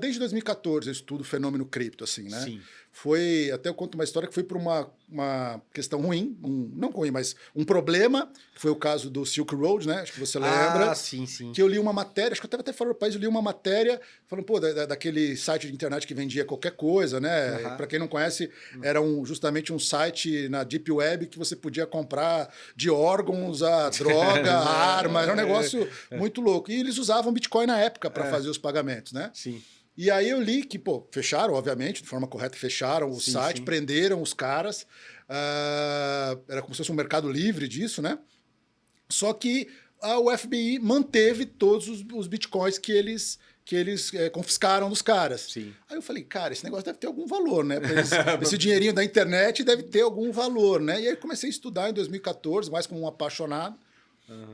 Desde 2014 eu estudo o fenômeno cripto, assim, né? Sim. Foi, até eu conto uma história que foi por uma questão ruim, não ruim, mas um problema, que foi o caso do Silk Road, né? Acho que você lembra. Ah, sim, sim. Que eu li uma matéria, acho que eu até falei para o país, eu li uma matéria falando, pô, daquele site de internet que vendia qualquer coisa, né? Aham. Para quem não conhece, era justamente um site na Deep Web que você podia comprar de órgãos a droga, a arma, era um negócio muito louco. E eles usavam Bitcoin na época para fazer os pagamentos, né? Sim. E aí eu li que, pô, fecharam, obviamente, de forma correta, fecharam o Sim, site, sim. prenderam os caras. Era como se fosse um mercado livre disso, né? Só que o FBI manteve todos os bitcoins que eles confiscaram dos caras. Sim. Aí eu falei, cara, esse negócio deve ter algum valor, né? Esse dinheirinho da internet deve ter algum valor, né? E aí comecei a estudar em 2014, mais como um apaixonado.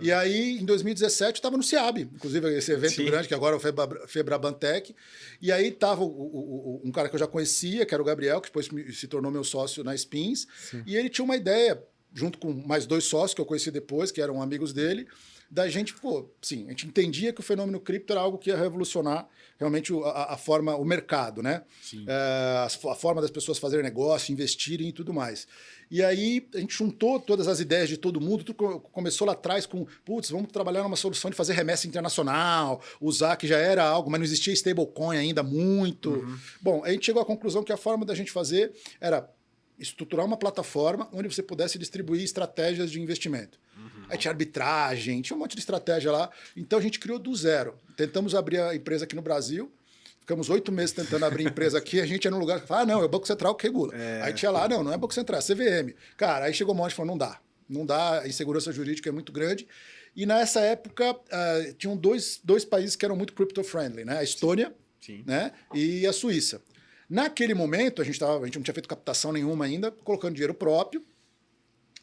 E aí, em 2017, eu estava no CIAB, inclusive esse evento grande, que agora é o Febrabantec. E aí estava um cara que eu já conhecia, que era o Gabriel, que depois se tornou meu sócio na Spins. Sim. E ele tinha uma ideia, junto com mais 2 sócios que eu conheci depois, que eram amigos dele, da gente, pô, sim, a gente entendia que o fenômeno cripto era algo que ia revolucionar realmente a forma, o mercado, né? A forma das pessoas fazerem negócio, investirem e tudo mais. E aí a gente juntou todas as ideias de todo mundo, tudo começou lá atrás com, putz, vamos trabalhar numa solução de fazer remessa internacional, usar que já era algo, mas não existia stablecoin ainda muito. Bom, a gente chegou à conclusão que a forma da gente fazer era estruturar uma plataforma onde você pudesse distribuir estratégias de investimento. Aí tinha arbitragem, tinha um monte de estratégia lá. Então a gente criou do zero. Tentamos abrir a empresa aqui no Brasil. Ficamos 8 meses tentando abrir empresa aqui. A gente ia num lugar que fala, não, é o Banco Central que regula. Aí tinha lá, não é Banco Central, é CVM. Cara, aí chegou um monte e falou, não dá. Não dá, a insegurança jurídica é muito grande. E nessa época, tinham dois países que eram muito crypto-friendly, né? A Estônia né? E a Suíça. Naquele momento, a gente não tinha feito captação nenhuma ainda, colocando dinheiro próprio.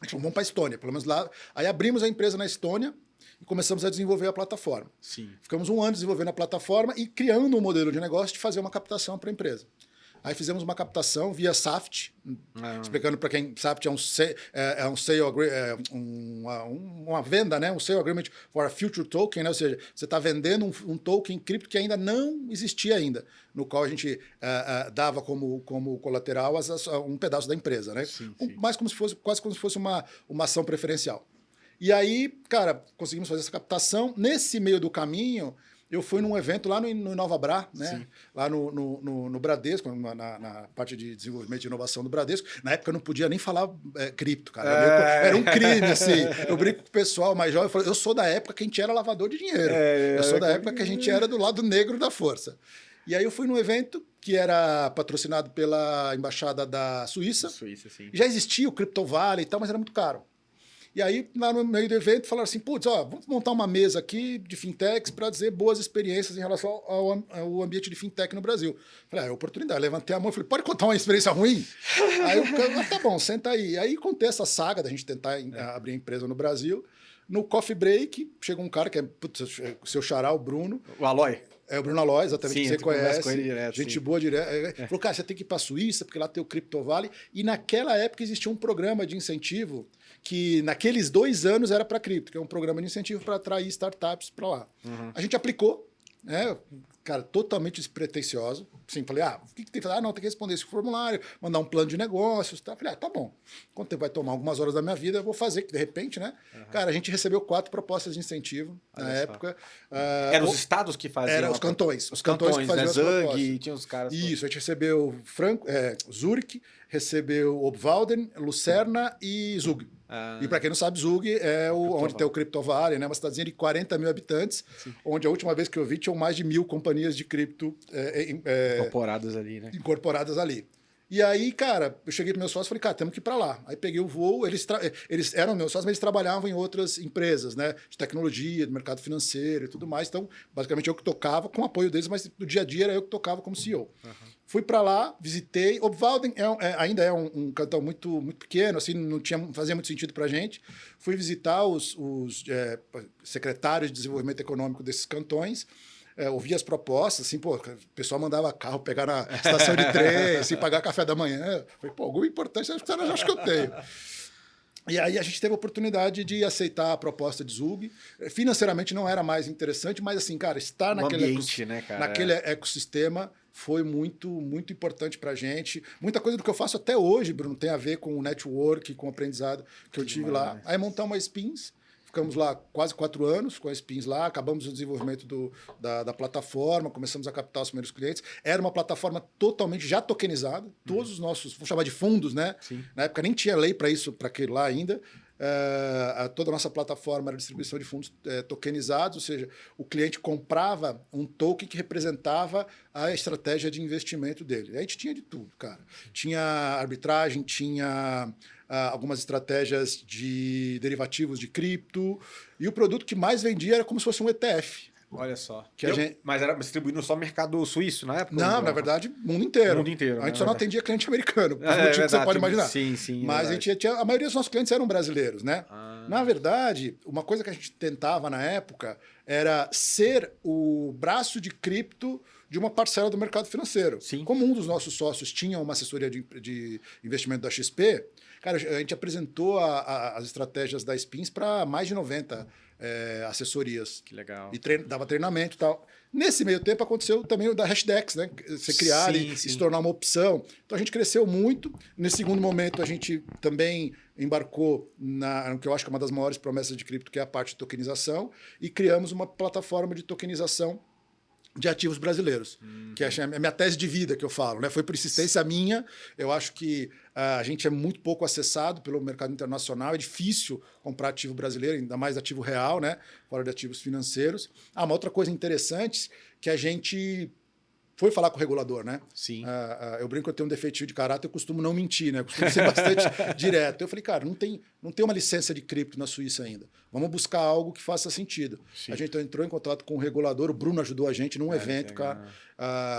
A gente falou, vamos para a Estônia, pelo menos lá. Aí abrimos a empresa na Estônia e começamos a desenvolver a plataforma. Sim. Ficamos 1 ano desenvolvendo a plataforma e criando um modelo de negócio de fazer uma captação para a empresa. Aí fizemos uma captação via SAFT, explicando para quem SAFT é um sale uma venda, né? Um sale agreement for a future token, né? Ou seja, você está vendendo um token cripto que ainda não existia ainda, no qual a gente dava como colateral um pedaço da empresa, né? Sim. Mais quase como se fosse uma ação preferencial. E aí, cara, conseguimos fazer essa captação. Nesse meio do caminho, eu fui num evento lá no Inova Bra, né? Sim. Lá no Bradesco, na parte de desenvolvimento e inovação do Bradesco. Na época eu não podia nem falar cripto, cara. Era um crime, assim. Eu brinco com o pessoal mais jovem, eu sou da época que a gente era lavador de dinheiro. Eu sou da época que a gente era do lado negro da força. E aí eu fui num evento que era patrocinado pela Embaixada da Suíça. Sim. Já existia o Crypto Valley e tal, mas era muito caro. E aí, lá no meio do evento, falaram assim, putz, vamos montar uma mesa aqui de fintechs para dizer boas experiências em relação ao ambiente de fintech no Brasil. Falei, é oportunidade. Levantei a mão e falei, pode contar uma experiência ruim? Aí o cara, tá bom, senta aí. Aí contei essa saga da gente tentar abrir a empresa no Brasil. No coffee break, chegou um cara que é o seu xará, o Bruno. O Aloy. É o Bruno Aloy, exatamente, que você conhece. Com ele direto, gente boa direto. Falou, cara, você tem que ir para a Suíça, porque lá tem o Crypto Valley. E naquela época existia um programa de incentivo que naqueles 2 anos era para cripto, que é um programa de incentivo para atrair startups para lá. A gente aplicou, né? Cara, totalmente despretensioso. Assim, falei, o que tem que fazer? Não, tem que responder esse formulário, mandar um plano de negócios. Tá? Falei, tá bom. Quanto tempo vai tomar? Algumas horas da minha vida, eu vou fazer, que de repente, né? Cara, a gente recebeu 4 propostas de incentivo na época. Eram os estados que faziam? Eram os cantões. Os cantões que faziam né? as propostas. Zug, tinha os caras... Isso, a gente recebeu Zurich, recebeu Obwalden, Lucerna e Zug. E para quem não sabe, Zug é onde tem o Crypto Valley, né? Uma cidadezinha de 40 mil habitantes, onde a última vez que eu vi tinham mais de 1.000 companhias de cripto incorporadas ali, né? Incorporadas ali. E aí, cara, eu cheguei para meus sócios e falei, cara, temos que ir para lá. Aí peguei o voo, eles eram meus sócios, mas eles trabalhavam em outras empresas, né? De tecnologia, do mercado financeiro e tudo mais. Então, basicamente, eu que tocava com o apoio deles, mas no dia a dia era eu que tocava como CEO. Fui para lá, visitei. Obwalden ainda é um cantão muito, muito pequeno, assim, não fazia muito sentido para a gente. Fui visitar os secretários de desenvolvimento econômico desses cantões. Ouvia as propostas, assim, pô, o pessoal mandava carro pegar na estação de trem, assim, pagar café da manhã. Falei, pô, alguma importância, acho que eu tenho. E aí a gente teve a oportunidade de aceitar a proposta de Zug. Financeiramente não era mais interessante, mas assim, cara, estar naquele ecossistema foi muito, muito importante pra gente. Muita coisa do que eu faço até hoje, Bruno, tem a ver com o network, com o aprendizado que eu tive lá. Aí montamos uma Spins, ficamos lá quase 4 anos com a Spins lá, acabamos o desenvolvimento da plataforma, começamos a captar os primeiros clientes. Era uma plataforma totalmente já tokenizada, todos os nossos, vou chamar de fundos, né? Sim. Na época nem tinha lei para isso, para aquele lá ainda. Toda a nossa plataforma era distribuição de fundos tokenizados, ou seja, o cliente comprava um token que representava a estratégia de investimento dele. A gente tinha de tudo, cara. Tinha arbitragem, tinha algumas estratégias de derivativos de cripto, e o produto que mais vendia era como se fosse um ETF. Olha só. Mas era distribuído só no mercado suíço na época? Não, na verdade, mundo inteiro. Mundo inteiro. A gente só não atendia cliente americano, por motivo que você pode imaginar. Sim. Mas a maioria dos nossos clientes eram brasileiros, né? Na verdade, uma coisa que a gente tentava na época era ser o braço de cripto de uma parcela do mercado financeiro. Sim. Como um dos nossos sócios tinha uma assessoria de investimento da XP, cara, a gente apresentou as estratégias da Spins para mais de 90 assessorias. Que legal. E dava treinamento e tal. Nesse meio tempo aconteceu também o da Hashdex, né? Ser criado e se tornar uma opção. Então a gente cresceu muito. Nesse segundo momento a gente também embarcou no que eu acho que é uma das maiores promessas de cripto, que é a parte de tokenização, e criamos uma plataforma de tokenização de ativos brasileiros, que é a minha tese de vida que eu falo, né? Foi por insistência minha. Eu acho que a gente é muito pouco acessado pelo mercado internacional, é difícil comprar ativo brasileiro, ainda mais ativo real, né? Fora de ativos financeiros. Uma outra coisa interessante que a gente foi falar com o regulador, né? Sim. Eu brinco que eu tenho um defeitinho de caráter, eu costumo não mentir, né? Eu costumo ser bastante direto. Eu falei, cara, não tem uma licença de cripto na Suíça ainda. Vamos buscar algo que faça sentido. Sim. A gente entrou em contato com o regulador, o Bruno ajudou a gente num evento, cara.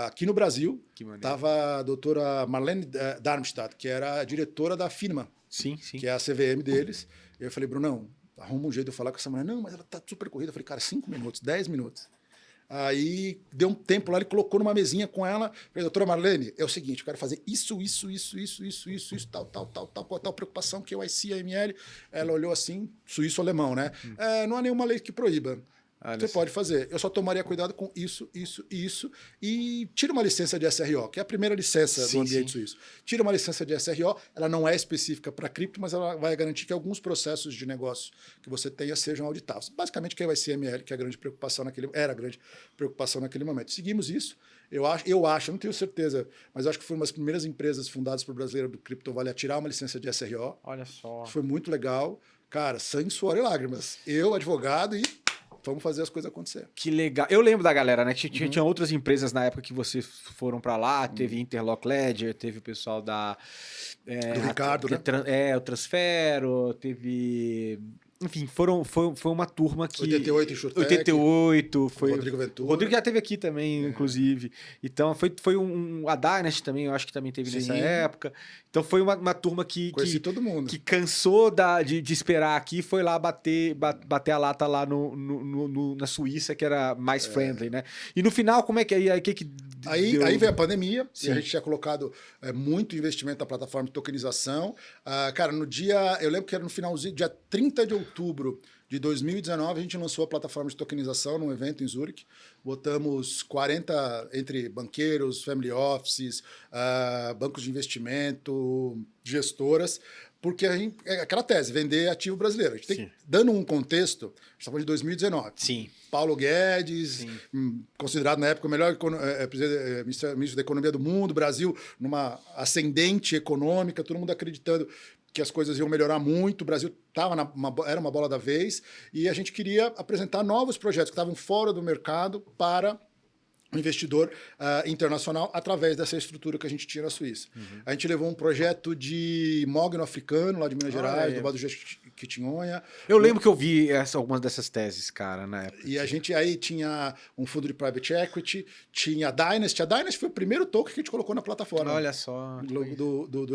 Aqui no Brasil, estava a doutora Marlene Darmstadt, que era a diretora da FINMA, que é a CVM deles. E eu falei, Brunão, arruma um jeito de eu falar com essa mulher. Não, mas ela tá super corrida. Eu falei, cara, 5 minutos, 10 minutos. Aí deu um tempo lá, ele colocou numa mesinha com ela, falei, doutora Marlene, é o seguinte, eu quero fazer isso, tal preocupação, que o IC, AML. Ela olhou assim, suíço-alemão, né? Não há nenhuma lei que proíba. Você pode fazer. Eu só tomaria cuidado com isso, e tira uma licença de SRO, que é a primeira licença do ambiente suíço. Tira uma licença de SRO, ela não é específica para cripto, mas ela vai garantir que alguns processos de negócio que você tenha sejam auditados. Basicamente, que é o ICML, que é a grande preocupação era a grande preocupação naquele momento. Seguimos isso. Eu acho, não tenho certeza, mas acho que foi uma das primeiras empresas fundadas por brasileiro do Crypto Valley a tirar uma licença de SRO. Olha só. Isso foi muito legal. Cara, sangue, suor e lágrimas. Eu, advogado, e vamos fazer as coisas acontecer. Que legal. Eu lembro da galera, né? Tinha outras empresas na época que vocês foram para lá. Teve Interlock Ledger, teve o pessoal da... do Ricardo, né? O Transfero, teve... Enfim, foi uma turma que... 88 Insurtech. 88, foi... Rodrigo Ventura. O Rodrigo já teve aqui também, inclusive. Então, foi a Dynasty também, eu acho que também teve nessa época. Então, foi uma turma que... Conheci todo mundo. Que cansou de esperar aqui, foi lá bater a lata lá na Suíça, que era mais friendly, né? E no final, como é que... Aí veio a pandemia, e a gente tinha colocado muito investimento na plataforma de tokenização. Cara, eu lembro que era no finalzinho, dia 30 de outubro de 2019, a gente lançou a plataforma de tokenização num evento em Zurique. Botamos 40 entre banqueiros, family offices, bancos de investimento, gestoras, porque aquela tese, vender ativo brasileiro. A gente tem, dando um contexto, a gente está falando de 2019. Sim. Paulo Guedes, considerado na época o melhor ministro da Economia do mundo, Brasil numa ascendente econômica, todo mundo acreditando que as coisas iam melhorar muito, o Brasil era uma bola da vez, e a gente queria apresentar novos projetos que estavam fora do mercado para o investidor internacional através dessa estrutura que a gente tinha na Suíça. A gente levou um projeto de mogno africano, lá de Minas Gerais, do Bado Jequitinhonha. Eu lembro que eu vi algumas dessas teses, cara, na época. E a gente aí tinha um fundo de private equity, tinha a Dynasty. A Dynasty foi o primeiro token que a gente colocou na plataforma. Olha só. Do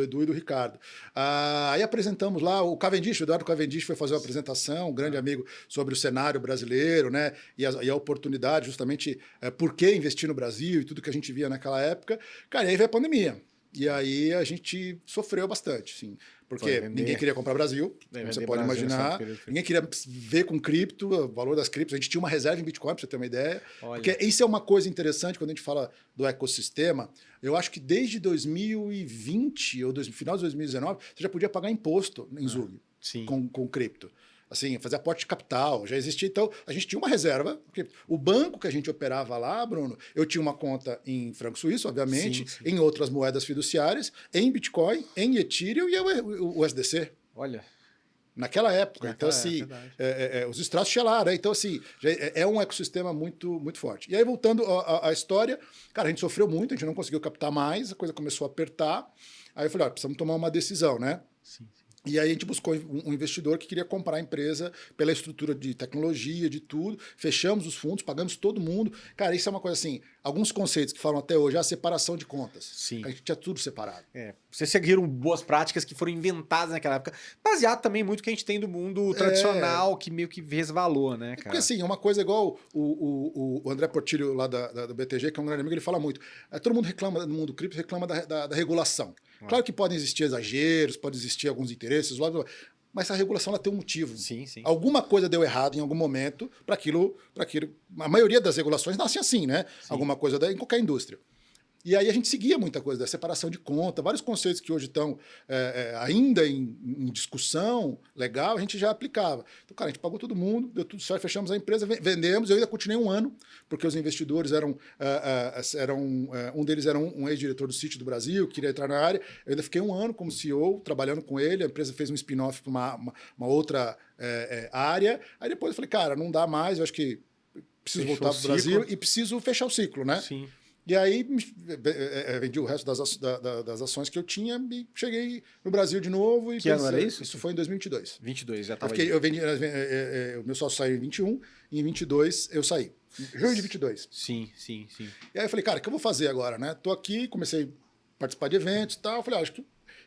Edu e do Ricardo. Aí apresentamos lá, o Eduardo Cavendish foi fazer uma apresentação, um grande amigo, sobre o cenário brasileiro, né? E a oportunidade, justamente, por que investir no Brasil e tudo que a gente via naquela época. Cara, e aí veio a pandemia. E aí a gente sofreu bastante, assim, porque ninguém queria comprar Brasil, como você pode imaginar. Ninguém queria ver com cripto, o valor das criptos. A gente tinha uma reserva em Bitcoin, para você ter uma ideia. Olha. Porque isso é uma coisa interessante quando a gente fala do ecossistema. Eu acho que desde 2020 ou final de 2019, você já podia pagar imposto em Zug com cripto. Assim, fazer aporte de capital, já existia. Então, a gente tinha uma reserva. O banco que a gente operava lá, Bruno, eu tinha uma conta em franco suíço, obviamente, em outras moedas fiduciárias, em Bitcoin, em Ethereum e o USDC. Olha. Naquela época. Então, assim, os extratos Stellar, né? Então, assim, é um ecossistema muito, muito forte. E aí, voltando à história, cara, a gente sofreu muito, a gente não conseguiu captar mais, a coisa começou a apertar. Aí eu falei, precisamos tomar uma decisão, né? Sim. E aí a gente buscou um investidor que queria comprar a empresa pela estrutura de tecnologia, de tudo. Fechamos os fundos, pagamos todo mundo. Cara, isso é uma coisa assim, alguns conceitos que falam até hoje, a separação de contas. Sim. A gente tinha tudo separado. Vocês seguiram boas práticas que foram inventadas naquela época, baseado também muito no que a gente tem do mundo tradicional, que meio que resvalou, né, cara? Porque assim, é uma coisa igual o André Portillo lá do BTG, que é um grande amigo, ele fala muito. Todo mundo reclama no mundo cripto, reclama da regulação. Claro que podem existir exageros, pode existir alguns interesses, mas a regulação ela tem um motivo. Sim. Alguma coisa deu errado em algum momento para aquilo. A maioria das regulações nasce assim, né? Sim. Alguma coisa em qualquer indústria. E aí a gente seguia muita coisa da separação de conta, vários conceitos que hoje estão ainda em discussão legal, a gente já aplicava. Então, cara, a gente pagou todo mundo, deu tudo certo, fechamos a empresa, vendemos, eu ainda continuei um ano, porque os investidores um deles era um ex-diretor do Citi do Brasil, queria entrar na área, eu ainda fiquei um ano como CEO, trabalhando com ele, a empresa fez um spin-off para uma outra área, aí depois eu falei, cara, não dá mais, eu acho que preciso voltar para o Brasil e preciso fechar o ciclo, né? Sim. E aí vendi o resto das ações que eu tinha e cheguei no Brasil de novo. Que ano era isso? Isso foi em 2022. 22, já estava eu vendi, o meu sócio saiu em 21 e em 22 eu saí. Junho de 22. Sim. E aí eu falei, cara, o que eu vou fazer agora, né? Tô aqui, comecei a participar de eventos e tal. Eu falei, acho que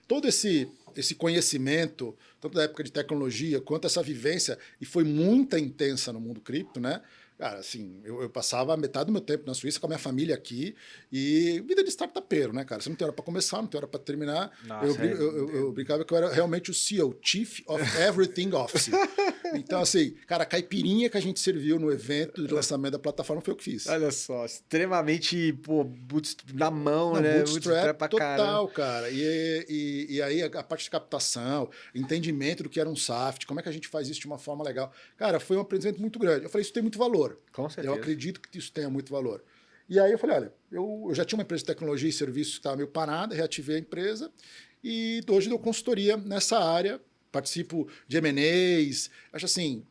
todo esse conhecimento, tanto da época de tecnologia, quanto essa vivência, e foi muito intensa no mundo cripto, né? Cara, assim, eu passava metade do meu tempo na Suíça com a minha família aqui e vida de startupeiro, né, cara? Você não tem hora para começar, não tem hora para terminar. Nossa, eu brincava que eu era realmente o CEO, Chief of Everything Officer. Então, assim, cara, a caipirinha que a gente serviu no evento de lançamento da plataforma foi eu que fiz. Olha só, extremamente, na mão, né? Bootstrap total, cara. E aí a parte de captação, entendimento do que era um SAFT, como é que a gente faz isso de uma forma legal. Cara, foi um aprendizado muito grande. Eu falei, isso tem muito valor. Com certeza. Eu acredito que isso tenha muito valor. E aí eu falei, olha, eu já tinha uma empresa de tecnologia e serviços que estava meio parada, reativei a empresa e hoje dou consultoria nessa área, participo de M&As, acho assim,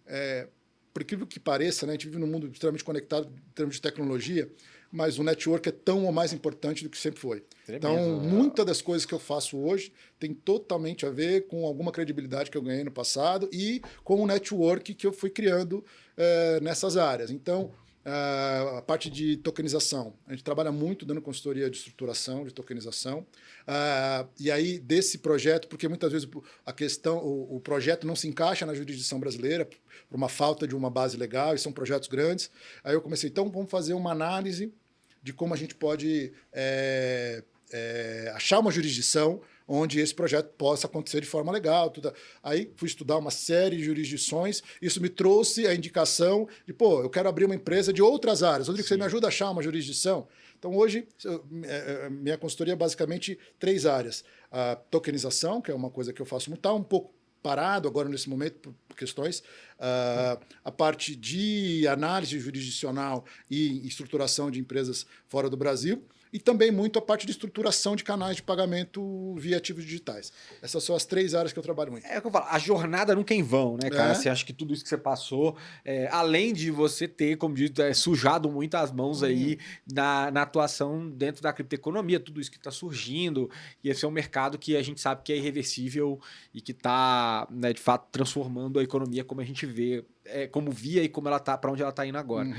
por incrível que pareça, né, a gente vive num mundo extremamente conectado em termos de tecnologia, mas o network é tão ou mais importante do que sempre foi. Então, muitas das coisas que eu faço hoje tem totalmente a ver com alguma credibilidade que eu ganhei no passado e com o network que eu fui criando nessas áreas. Então, a parte de tokenização. A gente trabalha muito dando consultoria de estruturação, de tokenização. E aí, desse projeto, porque muitas vezes o projeto não se encaixa na jurisdição brasileira por uma falta de uma base legal, e são projetos grandes. Aí eu comecei, então, vamos fazer uma análise de como a gente pode achar uma jurisdição onde esse projeto possa acontecer de forma legal. Tudo. Aí fui estudar uma série de jurisdições, isso me trouxe a indicação de, eu quero abrir uma empresa de outras áreas. Rodrigo, você me ajuda a achar uma jurisdição? Então, hoje, minha consultoria é basicamente 3 áreas. A tokenização, que é uma coisa que eu faço muito, está um pouco parado agora nesse momento por questões, a parte de análise jurisdicional e estruturação de empresas fora do Brasil, e também muito a parte de estruturação de canais de pagamento via ativos digitais. Essas são as 3 áreas que eu trabalho muito. É o que eu falo, a jornada nunca é em vão, né, cara? Você acha que tudo isso que você passou, além de você ter, como dito, sujado muito as mãos aí na atuação dentro da criptoeconomia, tudo isso que está surgindo, e esse é um mercado que a gente sabe que é irreversível e que está, né, de fato, transformando a economia como a gente vê, como via e como ela tá, para onde ela está indo agora.